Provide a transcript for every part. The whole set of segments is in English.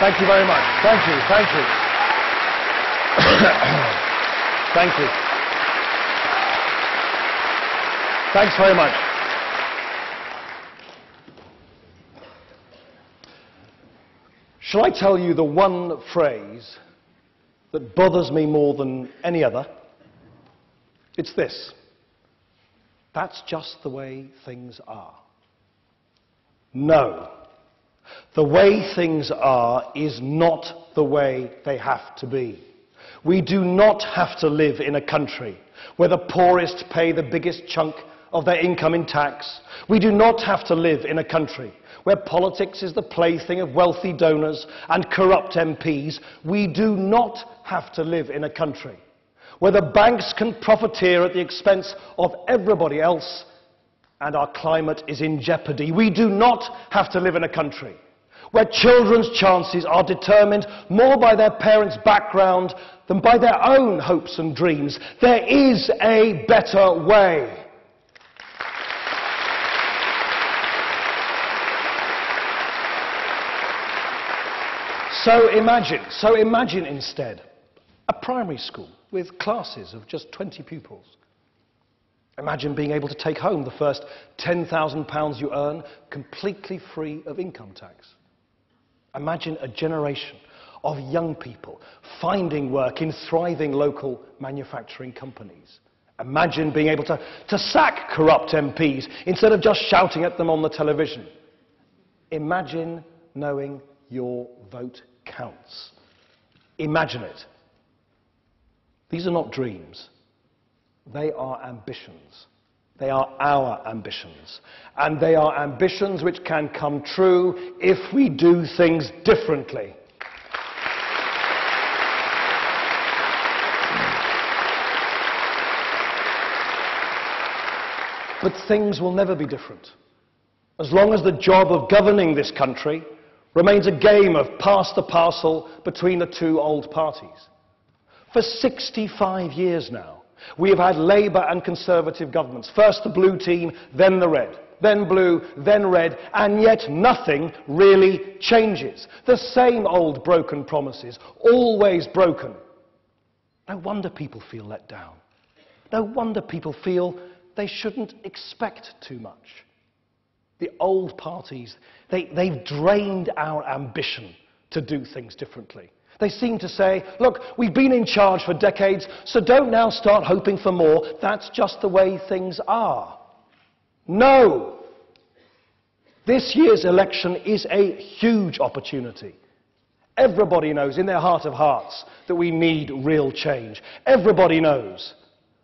Thank you very much. Thank you. Thank you. Thank you. Thanks very much. Shall I tell you the one phrase that bothers me more than any other? It's this: that's just the way things are. No. The way things are is not the way they have to be. We do not have to live in a country where the poorest pay the biggest chunk of their income in tax. We do not have to live in a country where politics is the plaything of wealthy donors and corrupt MPs. We do not have to live in a country where the banks can profiteer at the expense of everybody else and our climate is in jeopardy. We do not have to live in a country where children's chances are determined more by their parents' background than by their own hopes and dreams. There is a better way. So imagine instead a primary school with classes of just 20 pupils. Imagine being able to take home the first £10,000 you earn completely free of income tax. Imagine a generation of young people finding work in thriving local manufacturing companies. Imagine being able to sack corrupt MPs instead of just shouting at them on the television. Imagine knowing your vote counts. Imagine it. These are not dreams. They are ambitions. They are our ambitions. And they are ambitions which can come true if we do things differently. But things will never be different as long as the job of governing this country remains a game of pass the parcel between the two old parties. For 65 years now, we have had Labour and Conservative governments. First the blue team, then the red. Then blue, then red, and yet nothing really changes. The same old broken promises, always broken. No wonder people feel let down. No wonder people feel they shouldn't expect too much. The old parties, they've drained our ambition to do things differently. They seem to say, look, we've been in charge for decades, so don't now start hoping for more. That's just the way things are. No! This year's election is a huge opportunity. Everybody knows in their heart of hearts that we need real change. Everybody knows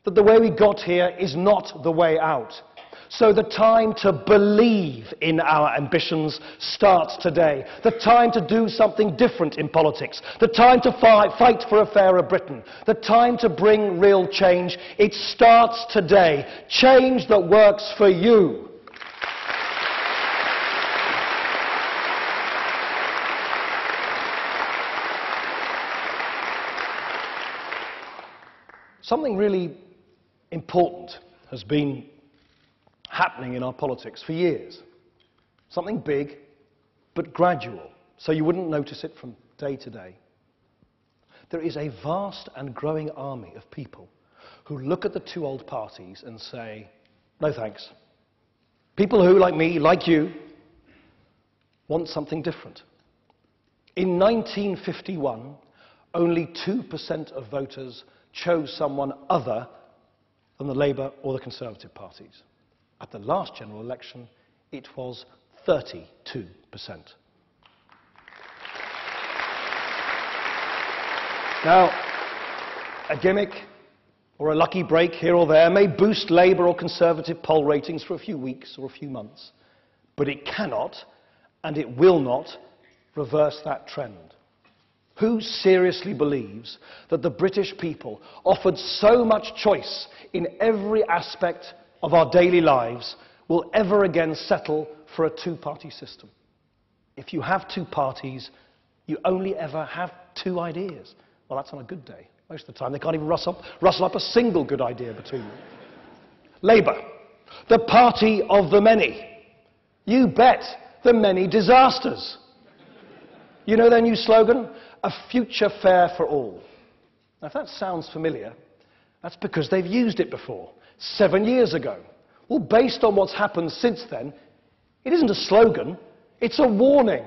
that the way we got here is not the way out. So the time to believe in our ambitions starts today. The time to do something different in politics. The time to fight for a fairer Britain. The time to bring real change. It starts today. Change that works for you. Something really important has been happening in our politics for years. Something big, but gradual, so you wouldn't notice it from day to day. There is a vast and growing army of people who look at the two old parties and say, no thanks. People who, like me, like you, want something different. In 1951, only 2% of voters chose someone other than the Labour or the Conservative parties. At the last general election, it was 32%. Now, a gimmick or a lucky break here or there may boost Labour or Conservative poll ratings for a few weeks or a few months, but it cannot and it will not reverse that trend. Who seriously believes that the British people, offered so much choice in every aspect of our daily lives, will ever again settle for a two-party system? If you have two parties, you only ever have two ideas. Well, that's on a good day. Most of the time, they can't even rustle up a single good idea between them. Labour, the party of the many. You bet, the many disasters. You know their new slogan? A future fair for all. Now, if that sounds familiar, that's because they've used it before, 7 years ago. Well, based on what's happened since then, it isn't a slogan, it's a warning.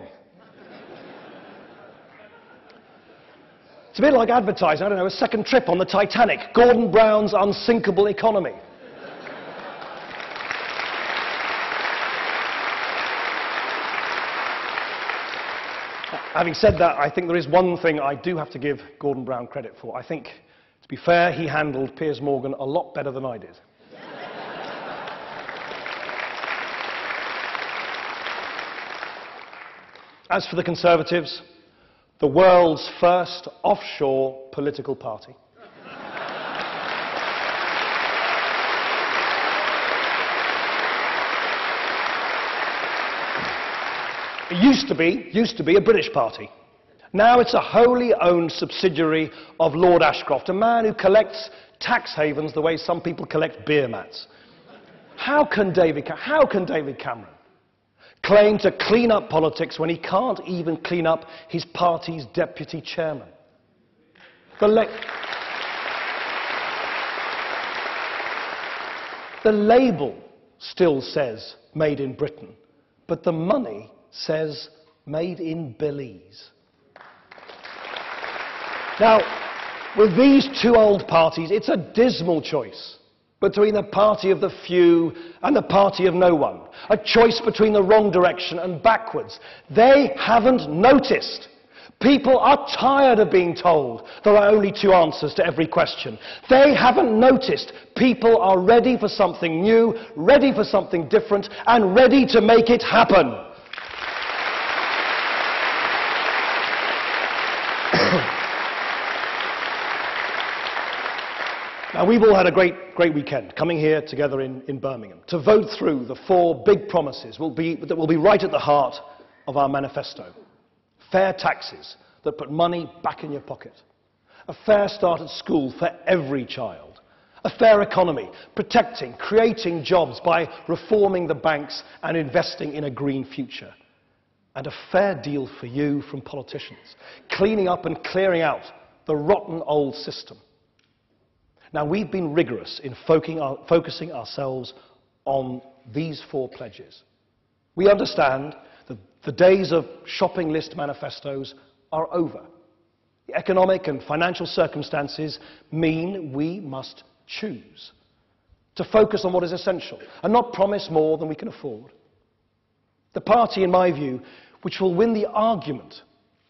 It's a bit like advertising, I don't know, a second trip on the Titanic, Gordon Brown's unsinkable economy. Having said that, I think there is one thing I do have to give Gordon Brown credit for. I think, to be fair, he handled Piers Morgan a lot better than I did. As for the Conservatives, the world's first offshore political party. It used to be a British party. Now it's a wholly owned subsidiary of Lord Ashcroft, a man who collects tax havens the way some people collect beer mats. How can David Cameron claim to clean up politics when he can't even clean up his party's deputy chairman? The label still says made in Britain, but the money says made in Belize. Now, with these two old parties, it's a dismal choice between the party of the few and the party of no one. A choice between the wrong direction and backwards. They haven't noticed. People are tired of being told there are only two answers to every question. They haven't noticed. People are ready for something new, ready for something different, and ready to make it happen. Now, we've all had a great weekend coming here together in Birmingham to vote through the four big promises that will be right at the heart of our manifesto. Fair taxes that put money back in your pocket. A fair start at school for every child. A fair economy, protecting, creating jobs by reforming the banks and investing in a green future. And a fair deal for you from politicians, cleaning up and clearing out the rotten old system. Now, we've been rigorous in focusing ourselves on these four pledges. We understand that the days of shopping list manifestos are over. The economic and financial circumstances mean we must choose to focus on what is essential and not promise more than we can afford. The party, in my view, which will win the argument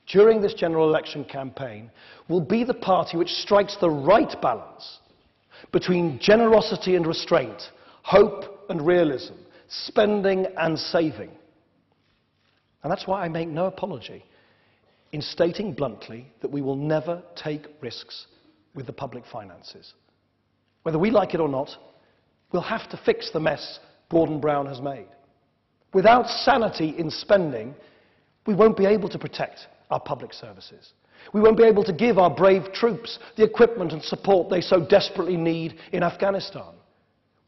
during this general election campaign will be the party which strikes the right balance between generosity and restraint, hope and realism, spending and saving. And that's why I make no apology in stating bluntly that we will never take risks with the public finances. Whether we like it or not, we'll have to fix the mess Gordon Brown has made. Without sanity in spending, we won't be able to protect our public services. We won't be able to give our brave troops the equipment and support they so desperately need in Afghanistan.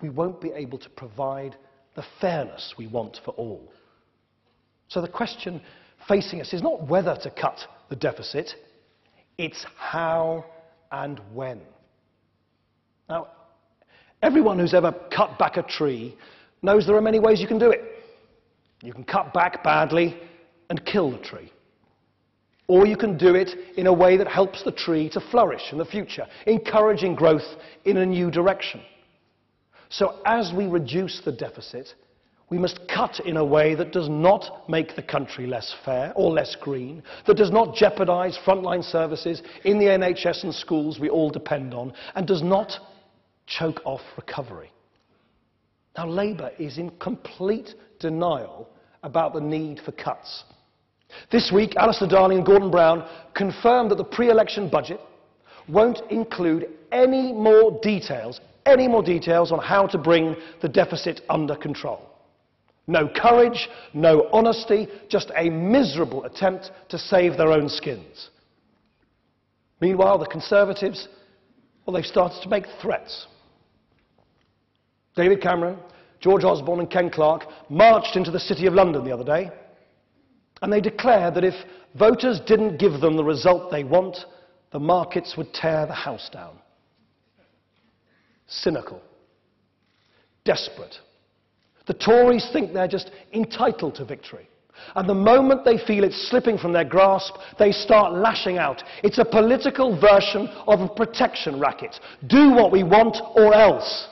We won't be able to provide the fairness we want for all. So the question facing us is not whether to cut the deficit, it's how and when. Now, everyone who's ever cut back a tree knows there are many ways you can do it. You can cut back badly and kill the tree. Or you can do it in a way that helps the tree to flourish in the future, encouraging growth in a new direction. So as we reduce the deficit, we must cut in a way that does not make the country less fair or less green, that does not jeopardise frontline services in the NHS and schools we all depend on, and does not choke off recovery. Now, Labour is in complete denial about the need for cuts. This week, Alistair Darling and Gordon Brown confirmed that the pre-election budget won't include any more details on how to bring the deficit under control. No courage, no honesty, just a miserable attempt to save their own skins. Meanwhile, the Conservatives, well, they've started to make threats. David Cameron, George Osborne and Ken Clarke marched into the City of London the other day. And they declared that if voters didn't give them the result they want, the markets would tear the house down. Cynical. Desperate. The Tories think they're just entitled to victory. And the moment they feel it's slipping from their grasp, they start lashing out. It's a political version of a protection racket. Do what we want or else.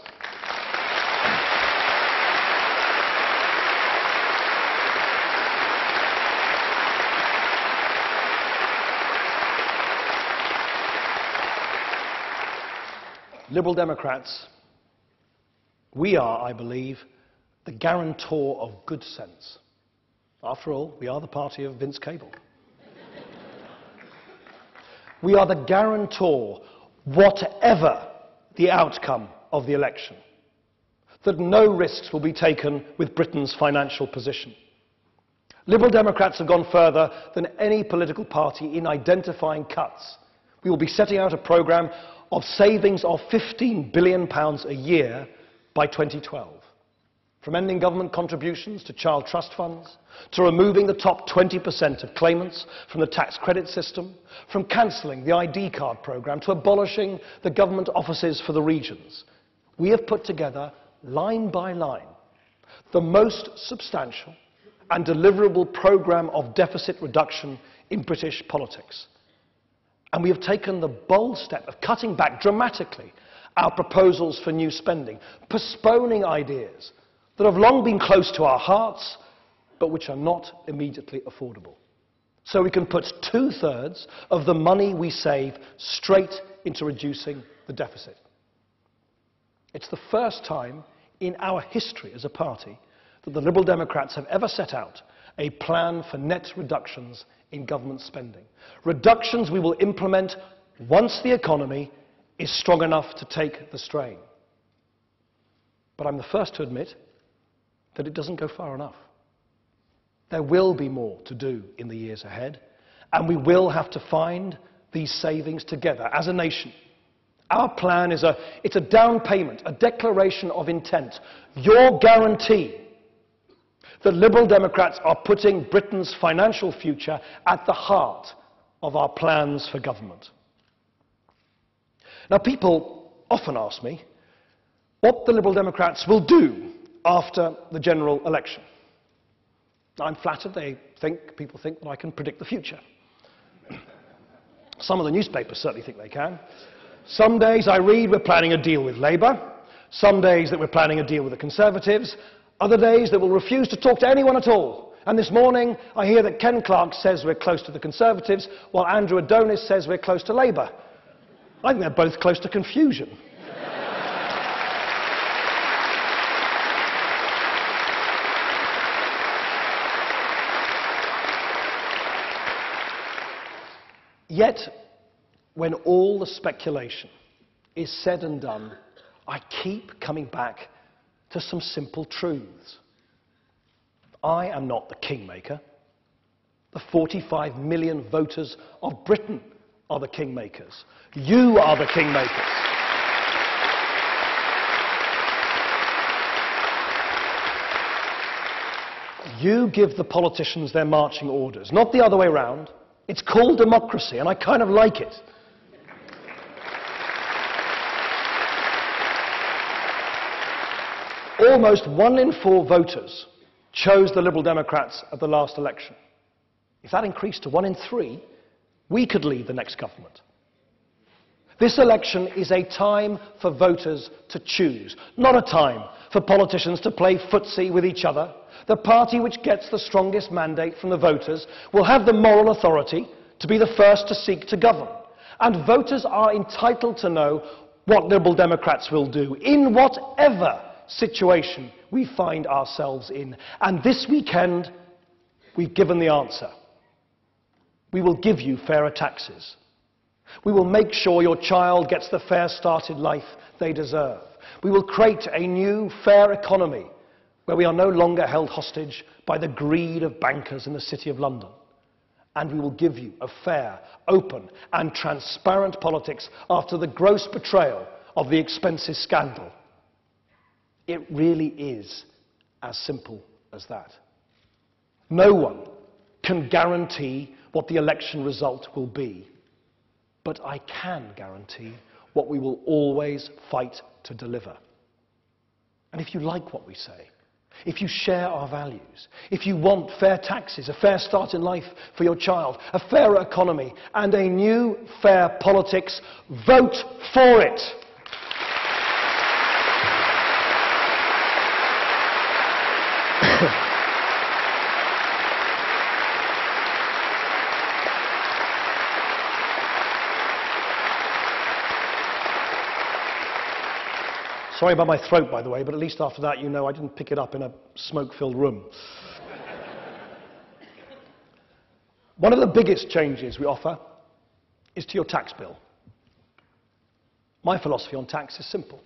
Liberal Democrats, we are, I believe, the guarantor of good sense. After all, we are the party of Vince Cable. We are the guarantor, whatever the outcome of the election, that no risks will be taken with Britain's financial position. Liberal Democrats have gone further than any political party in identifying cuts. We will be setting out a programme of savings of £15 billion a year by 2012. From ending government contributions to child trust funds, to removing the top 20% of claimants from the tax credit system, from cancelling the ID card programme to abolishing the government offices for the regions. We have put together, line by line, the most substantial and deliverable programme of deficit reduction in British politics. And we have taken the bold step of cutting back dramatically our proposals for new spending, postponing ideas that have long been close to our hearts, but which are not immediately affordable. So we can put 2/3 of the money we save straight into reducing the deficit. It's the first time in our history as a party that the Liberal Democrats have ever set out a plan for net reductions in government spending. Reductions we will implement once the economy is strong enough to take the strain. But I'm the first to admit that it doesn't go far enough. There will be more to do in the years ahead, and we will have to find these savings together as a nation. Our plan is a down payment, a declaration of intent, your guarantee that Liberal Democrats are putting Britain's financial future at the heart of our plans for government. Now, people often ask me what the Liberal Democrats will do after the general election. I'm flattered people think that I can predict the future. Some of the newspapers certainly think they can. Some days I read we're planning a deal with Labour, some days that we're planning a deal with the Conservatives, other days that we'll refuse to talk to anyone at all. And this morning I hear that Ken Clarke says we're close to the Conservatives, while Andrew Adonis says we're close to Labour. I think they're both close to confusion. Yet, when all the speculation is said and done, I keep coming back to some simple truths. I am not the kingmaker. The 45 million voters of Britain are the kingmakers. You are the kingmakers. You give the politicians their marching orders, not the other way around. It's called democracy, and I kind of like it. Almost 1 in 4 voters chose the Liberal Democrats at the last election. If that increased to 1 in 3, we could lead the next government. This election is a time for voters to choose, not a time for politicians to play footsie with each other. The party which gets the strongest mandate from the voters will have the moral authority to be the first to seek to govern. And voters are entitled to know what Liberal Democrats will do in whatever situation we find ourselves in. And this weekend, we've given the answer. We will give you fairer taxes. We will make sure your child gets the fair started life they deserve. We will create a new fair economy where we are no longer held hostage by the greed of bankers in the City of London. And we will give you a fair, open and transparent politics after the gross betrayal of the expenses scandal. It really is as simple as that. No one can guarantee what the election result will be, but I can guarantee what we will always fight to deliver. And if you like what we say, if you share our values, if you want fair taxes, a fair start in life for your child, a fairer economy, and a new fair politics, vote for it. Sorry about my throat, by the way, but at least after that you know I didn't pick it up in a smoke-filled room. One of the biggest changes we offer is to your tax bill. My philosophy on tax is simple.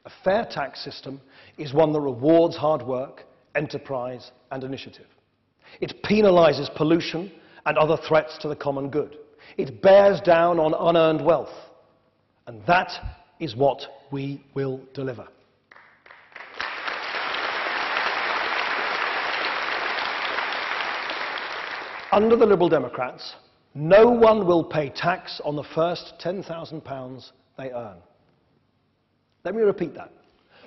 A fair tax system is one that rewards hard work, enterprise and initiative. It penalises pollution and other threats to the common good. It bears down on unearned wealth. And that is what we will deliver. Under the Liberal Democrats, no one will pay tax on the first £10,000 they earn. Let me repeat that,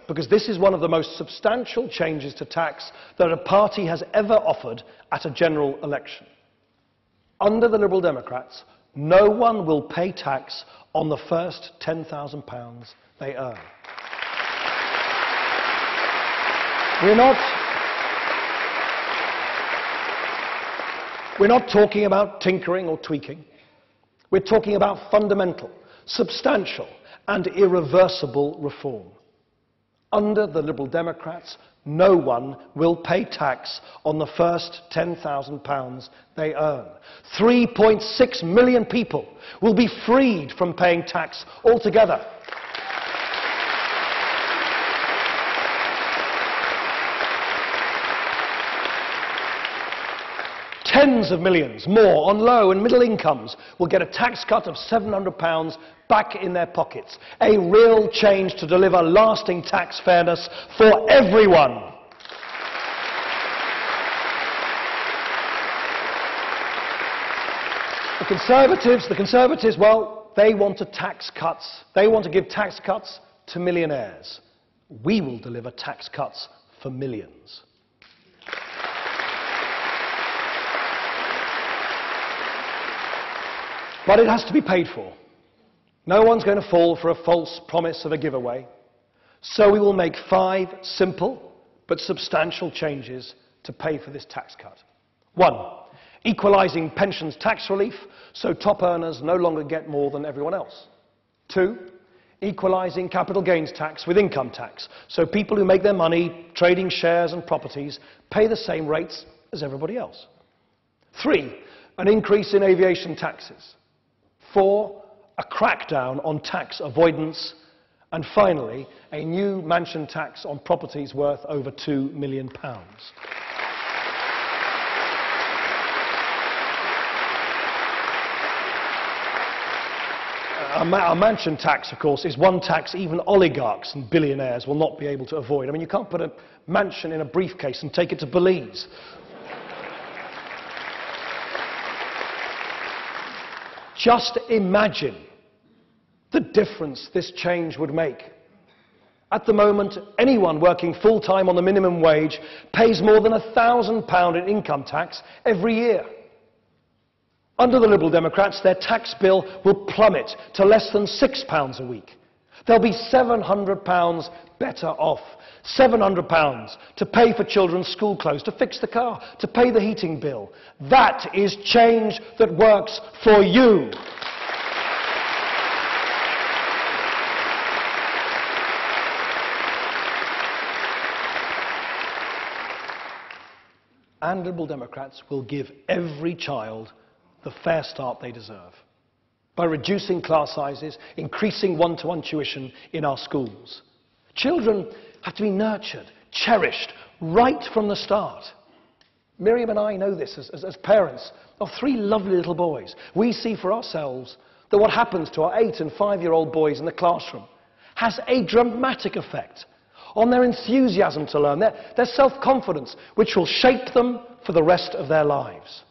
because this is one of the most substantial changes to tax that a party has ever offered at a general election. Under the Liberal Democrats, no one will pay tax on the first £10,000 they earn. We're not talking about tinkering or tweaking. We're talking about fundamental, substantial and irreversible reform. Under the Liberal Democrats, no one will pay tax on the first £10,000 they earn. 3.6 million people will be freed from paying tax altogether. Tens of millions more on low and middle incomes will get a tax cut of £700 back in their pockets. A real change to deliver lasting tax fairness for everyone. The Conservatives, well, they want tax cuts. They want to give tax cuts to millionaires. We will deliver tax cuts for millions. But it has to be paid for. No one's going to fall for a false promise of a giveaway. So we will make 5 simple but substantial changes to pay for this tax cut. 1. Equalising pensions tax relief so top earners no longer get more than everyone else. 2. Equalising capital gains tax with income tax so people who make their money trading shares and properties pay the same rates as everybody else. 3. An increase in aviation taxes. 4. A crackdown on tax avoidance. And finally, a new mansion tax on properties worth over £2 million. A mansion tax, of course, is one tax even oligarchs and billionaires will not be able to avoid. I mean, you can't put a mansion in a briefcase and take it to Belize. Just imagine the difference this change would make. At the moment, anyone working full-time on the minimum wage pays more than £1,000 in income tax every year. Under the Liberal Democrats, their tax bill will plummet to less than £6 a week. They'll be £700 better off. £700 to pay for children's school clothes, to fix the car, to pay the heating bill. That is change that works for you. And Liberal Democrats will give every child the fair start they deserve by reducing class sizes, increasing one-to-one tuition in our schools. Children have to be nurtured, cherished, right from the start. Miriam and I know this as parents of 3 lovely little boys. We see for ourselves that what happens to our 8- and 5-year-old boys in the classroom has a dramatic effect on their enthusiasm to learn, their self-confidence, which will shape them for the rest of their lives.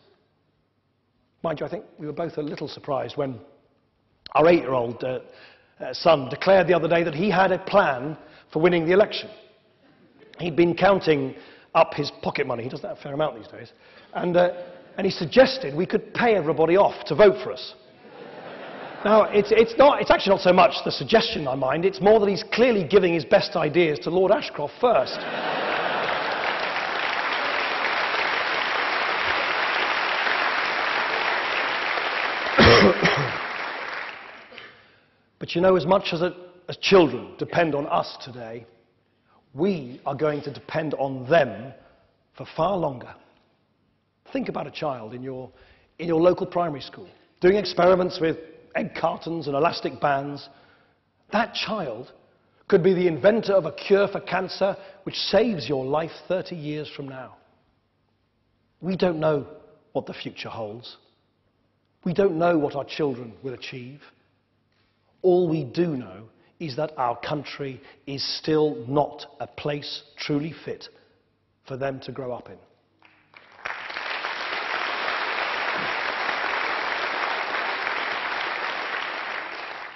Mind you, I think we were both a little surprised when our 8-year-old son declared the other day that he had a plan for winning the election. He'd been counting up his pocket money. He doesn't have a fair amount these days. And he suggested we could pay everybody off to vote for us. Now, it's actually not so much the suggestion I mind, it's more that he's clearly giving his best ideas to Lord Ashcroft first. But you know, as much as children depend on us today, we are going to depend on them for far longer. Think about a child in your local primary school doing experiments with egg cartons and elastic bands. That child could be the inventor of a cure for cancer which saves your life 30 years from now. We don't know what the future holds. We don't know what our children will achieve. All we do know is that our country is still not a place truly fit for them to grow up in.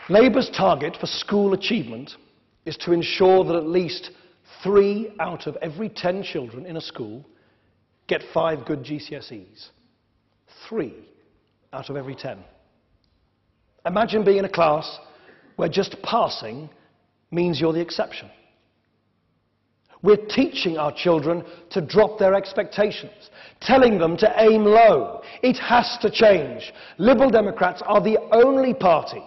Labour's target for school achievement is to ensure that at least 3 out of every 10 children in a school get 5 good GCSEs. 3 out of every 10. Imagine being in a class where just passing means you're the exception. We're teaching our children to drop their expectations, telling them to aim low. It has to change. Liberal Democrats are the only party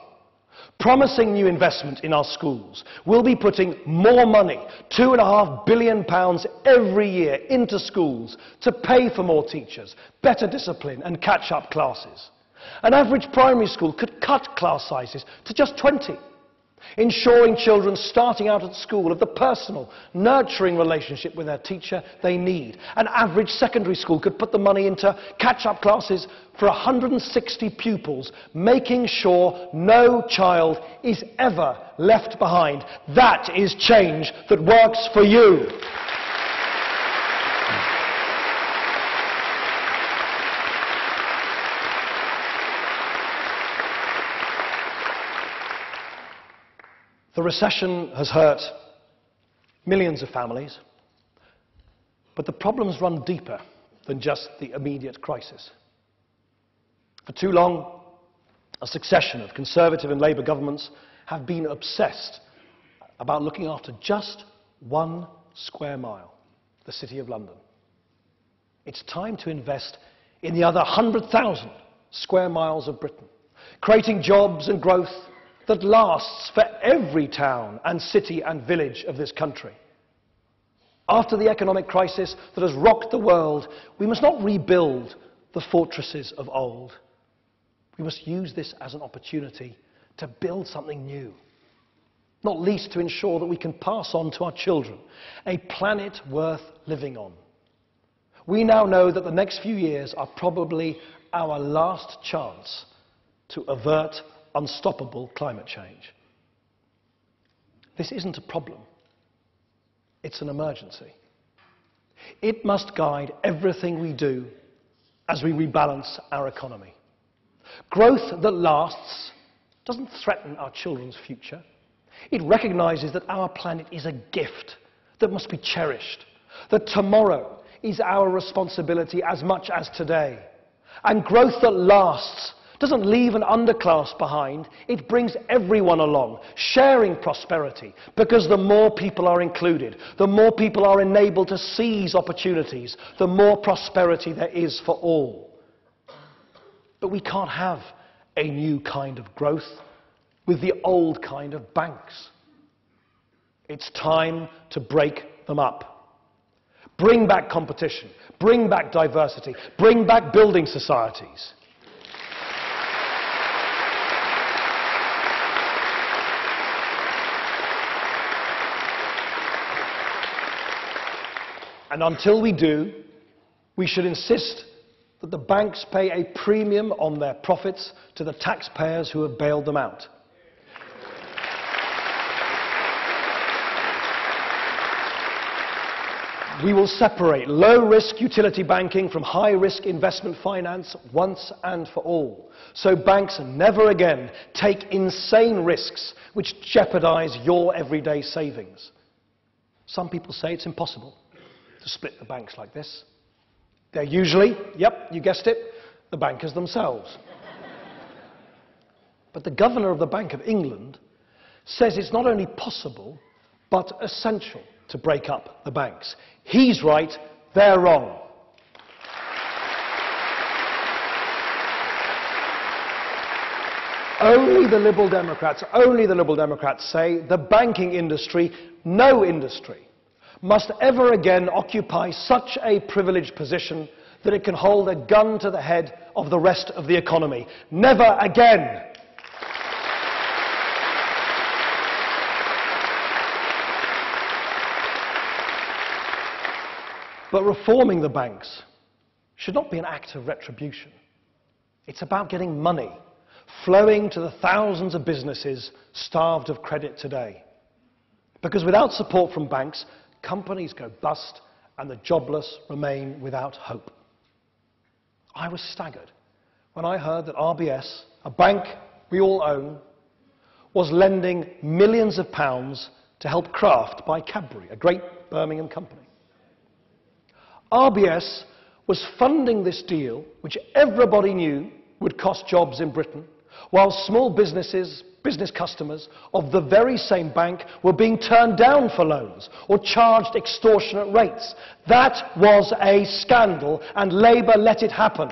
promising new investment in our schools. We'll be putting more money, £2.5 billion every year, into schools to pay for more teachers, better discipline and catch-up classes. An average primary school could cut class sizes to just 20, ensuring children starting out at school have the personal, nurturing relationship with their teacher they need. An average secondary school could put the money into catch-up classes for 160 pupils, making sure no child is ever left behind. That is change that works for you. The recession has hurt millions of families, but the problems run deeper than just the immediate crisis. For too long, a succession of Conservative and Labour governments have been obsessed about looking after just 1 square mile, the City of London. It's time to invest in the other 100,000 square miles of Britain, creating jobs and growth that lasts for every town and city and village of this country. After the economic crisis that has rocked the world, we must not rebuild the fortresses of old. We must use this as an opportunity to build something new, not least to ensure that we can pass on to our children a planet worth living on. We now know that the next few years are probably our last chance to avert unstoppable climate change. This isn't a problem. It's an emergency. It must guide everything we do as we rebalance our economy. Growth that lasts doesn't threaten our children's future. It recognizes that our planet is a gift that must be cherished, that tomorrow is our responsibility as much as today. And growth that lasts doesn't leave an underclass behind. It brings everyone along, sharing prosperity, because the more people are included, the more people are enabled to seize opportunities, the more prosperity there is for all. But we can't have a new kind of growth with the old kind of banks. It's time to break them up. Bring back competition, bring back diversity, bring back building societies. And until we do, we should insist that the banks pay a premium on their profits to the taxpayers who have bailed them out. We will separate low-risk utility banking from high-risk investment finance once and for all, so banks never again take insane risks which jeopardize your everyday savings. Some people say it's impossible to split the banks like this. They're usually, yep, you guessed it, the bankers themselves. But the governor of the Bank of England says it's not only possible, but essential to break up the banks. He's right, they're wrong. Only the Liberal Democrats say the banking industry, no industry, must ever again occupy such a privileged position that it can hold a gun to the head of the rest of the economy. Never again. But reforming the banks should not be an act of retribution. It's about getting money flowing to the thousands of businesses starved of credit today. Because without support from banks, companies go bust and the jobless remain without hope. I was staggered when I heard that RBS, a bank we all own, was lending millions of pounds to help Kraft buy Cadbury, a great Birmingham company. RBS was funding this deal, which everybody knew would cost jobs in Britain, while small business customers of the very same bank were being turned down for loans or charged extortionate rates. That was a scandal, and Labour let it happen.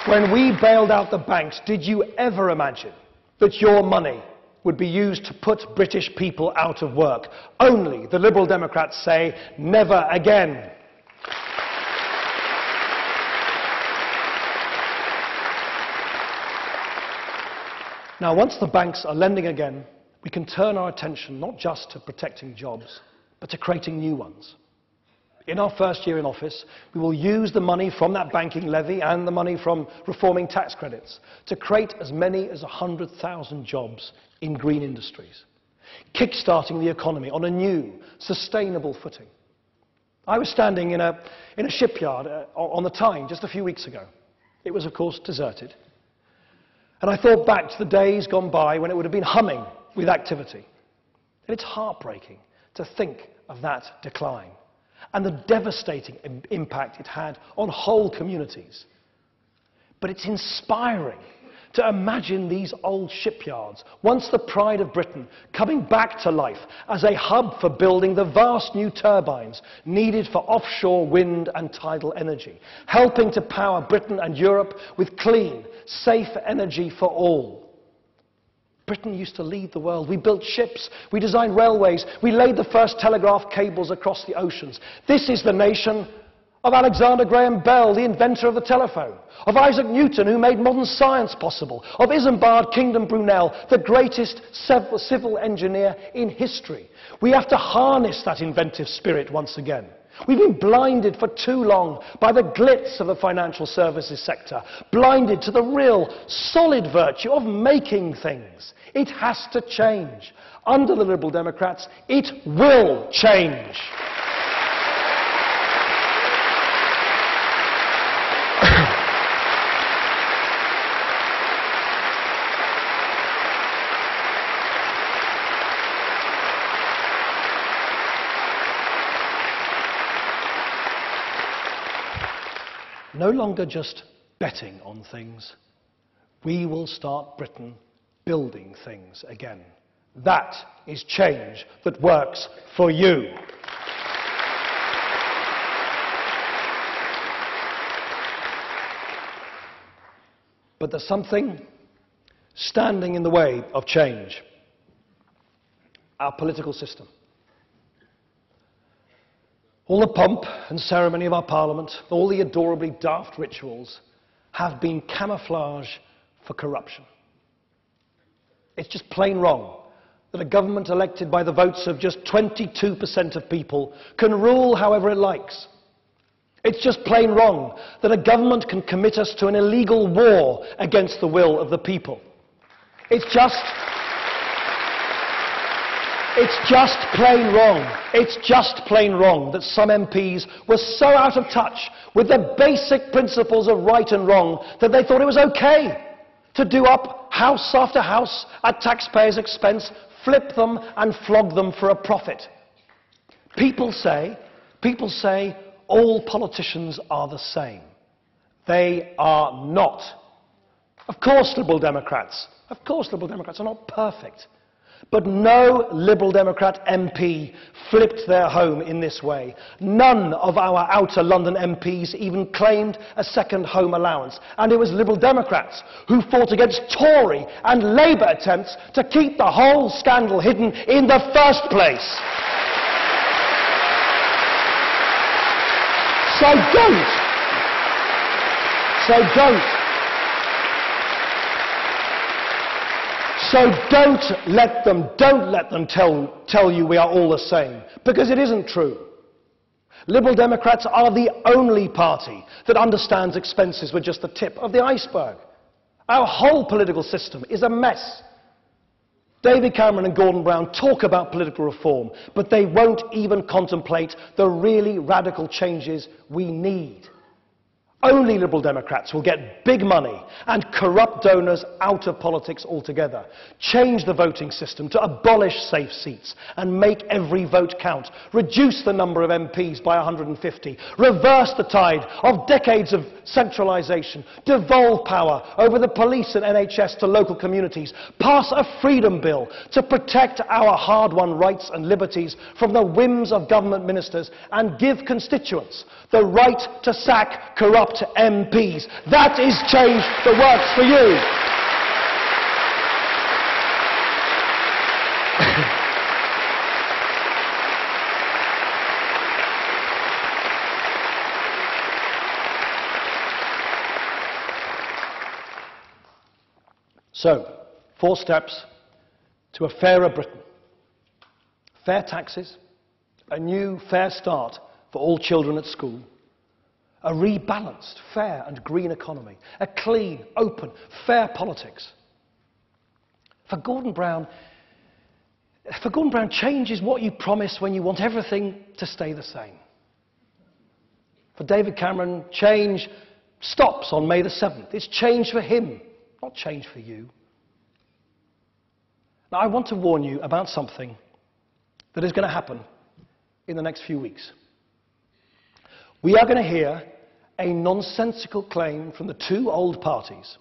When we bailed out the banks, did you ever imagine that your money would be used to put British people out of work? Only the Liberal Democrats say, never again. Now, once the banks are lending again, we can turn our attention not just to protecting jobs, but to creating new ones. In our first year in office, we will use the money from that banking levy and the money from reforming tax credits to create as many as 100,000 jobs in green industries, kick-starting the economy on a new, sustainable footing. I was standing in a shipyard on the Tyne just a few weeks ago. It was, of course, deserted. And I thought back to the days gone by when it would have been humming with activity. And it's heartbreaking to think of that decline and the devastating impact it had on whole communities. But it's inspiring to imagine these old shipyards, once the pride of Britain, coming back to life as a hub for building the vast new turbines needed for offshore wind and tidal energy, helping to power Britain and Europe with clean, safe energy for all. Britain used to lead the world. We built ships, we designed railways, we laid the first telegraph cables across the oceans. This is the nation of Alexander Graham Bell, the inventor of the telephone, of Isaac Newton, who made modern science possible, of Isambard Kingdom Brunel, the greatest civil engineer in history. We have to harness that inventive spirit once again. We've been blinded for too long by the glitz of the financial services sector, blinded to the real, solid virtue of making things. It has to change. Under the Liberal Democrats, it will change. No longer just betting on things. We will start Britain building things again. That is change that works for you. But there's something standing in the way of change. Our political system. All the pomp and ceremony of our Parliament, all the adorably daft rituals, have been camouflage for corruption. It's just plain wrong that a government elected by the votes of just 22% of people can rule however it likes. It's just plain wrong that a government can commit us to an illegal war against the will of the people. It's just plain wrong. It's just plain wrong that some MPs were so out of touch with the basic principles of right and wrong that they thought it was okay to do up house after house at taxpayers' expense, flip them and flog them for a profit. People say all politicians are the same. They are not. Of course Liberal Democrats are not perfect. But no Liberal Democrat MP flipped their home in this way. None of our outer London MPs even claimed a second home allowance. And it was Liberal Democrats who fought against Tory and Labour attempts to keep the whole scandal hidden in the first place. So don't let them tell you we are all the same, because it isn't true. Liberal Democrats are the only party that understands expenses were just the tip of the iceberg. Our whole political system is a mess. David Cameron and Gordon Brown talk about political reform, but they won't even contemplate the really radical changes we need. Only Liberal Democrats will get big money and corrupt donors out of politics altogether. Change the voting system to abolish safe seats and make every vote count. Reduce the number of MPs by 150. Reverse the tide of decades of centralisation. Devolve power over the police and NHS to local communities. Pass a freedom bill to protect our hard-won rights and liberties from the whims of government ministers, and give constituents the right to sack corrupt MPs. That is change that works for you. So, 4 steps to a fairer Britain. Fair taxes, a new fair start for all children at school, a rebalanced, fair and green economy, a clean, open, fair politics. For Gordon Brown, change is what you promise when you want everything to stay the same. For David Cameron, change stops on May the 7th. It's change for him, not change for you. Now, I want to warn you about something that is going to happen in the next few weeks. We are going to hear a nonsensical claim from the 2 old parties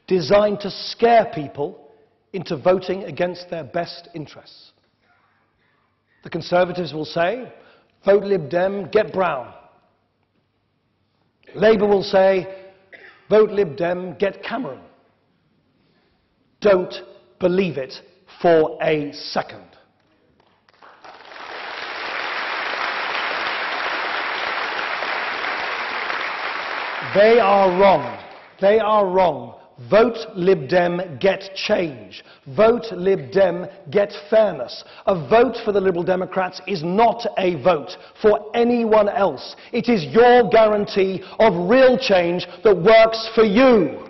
designed to scare people into voting against their best interests. The Conservatives will say, vote Lib Dem, get Brown. Labour will say, vote Lib Dem, get Cameron. Don't believe it for a second. They are wrong. They are wrong. Vote Lib Dem, get change. Vote Lib Dem, get fairness. A vote for the Liberal Democrats is not a vote for anyone else. It is your guarantee of real change that works for you.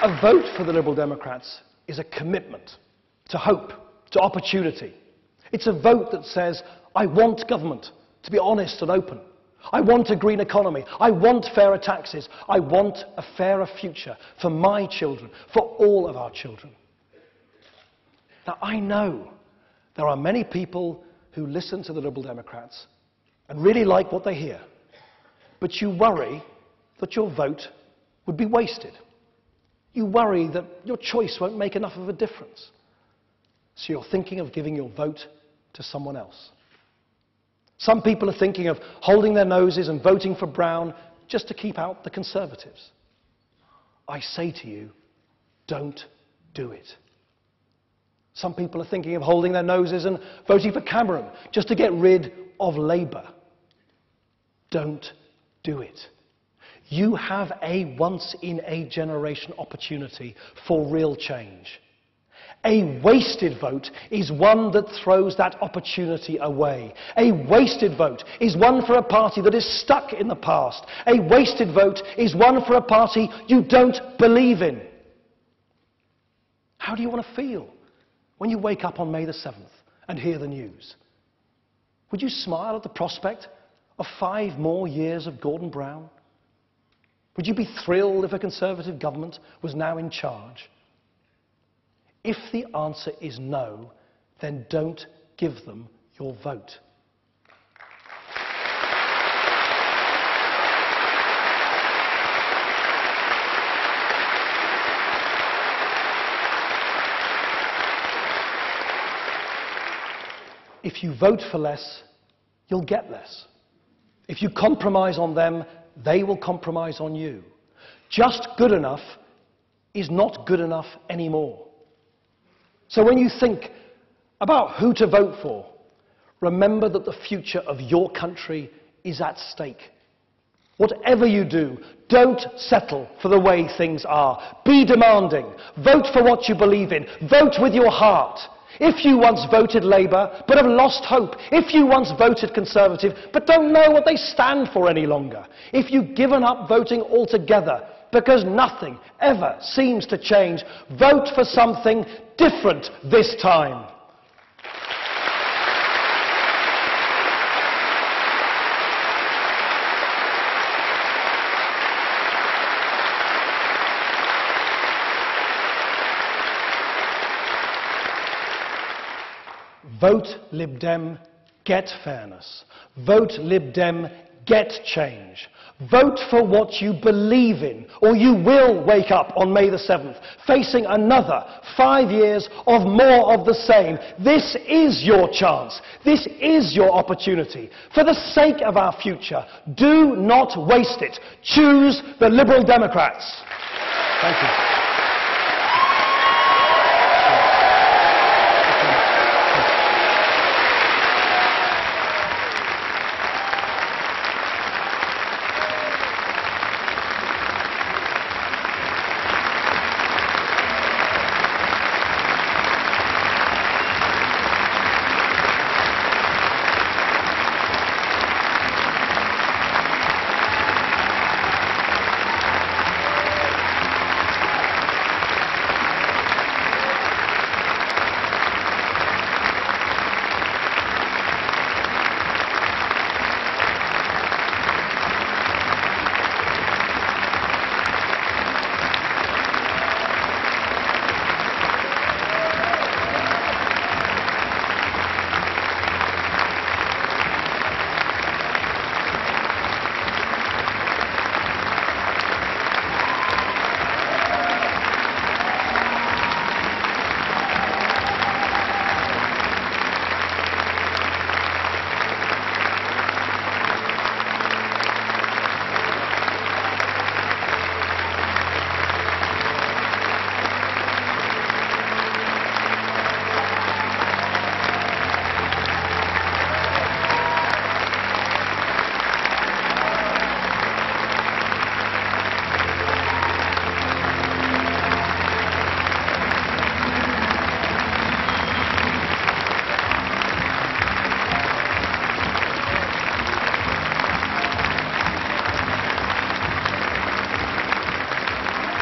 A vote for the Liberal Democrats is a commitment to hope, to opportunity. It's a vote that says, I want government to be honest and open. I want a green economy. I want fairer taxes. I want a fairer future for my children, for all of our children. Now, I know there are many people who listen to the Liberal Democrats and really like what they hear, but you worry that your vote would be wasted. You worry that your choice won't make enough of a difference. So you're thinking of giving your vote to someone else. Some people are thinking of holding their noses and voting for Brown just to keep out the Conservatives. I say to you, don't do it. Some people are thinking of holding their noses and voting for Cameron just to get rid of Labour. Don't do it. You have a once-in-a-generation opportunity for real change. A wasted vote is one that throws that opportunity away. A wasted vote is one for a party that is stuck in the past. A wasted vote is one for a party you don't believe in. How do you want to feel when you wake up on May the 7th and hear the news? Would you smile at the prospect of 5 more years of Gordon Brown? Would you be thrilled if a Conservative government was now in charge? If the answer is no, then don't give them your vote. If you vote for less, you'll get less. If you compromise on them, they will compromise on you. Just good enough is not good enough anymore. So when you think about who to vote for, remember that the future of your country is at stake. Whatever you do, don't settle for the way things are. Be demanding. Vote for what you believe in. Vote with your heart. If you once voted Labour but have lost hope, if you once voted Conservative but don't know what they stand for any longer, if you've given up voting altogether because nothing ever seems to change, vote for something different this time. Vote Lib Dem, get fairness. Vote Lib Dem, get change. Vote for what you believe in, or you will wake up on May the 7th facing another 5 years of more of the same. This is your chance. This is your opportunity. For the sake of our future, do not waste it. Choose the Liberal Democrats. Thank you.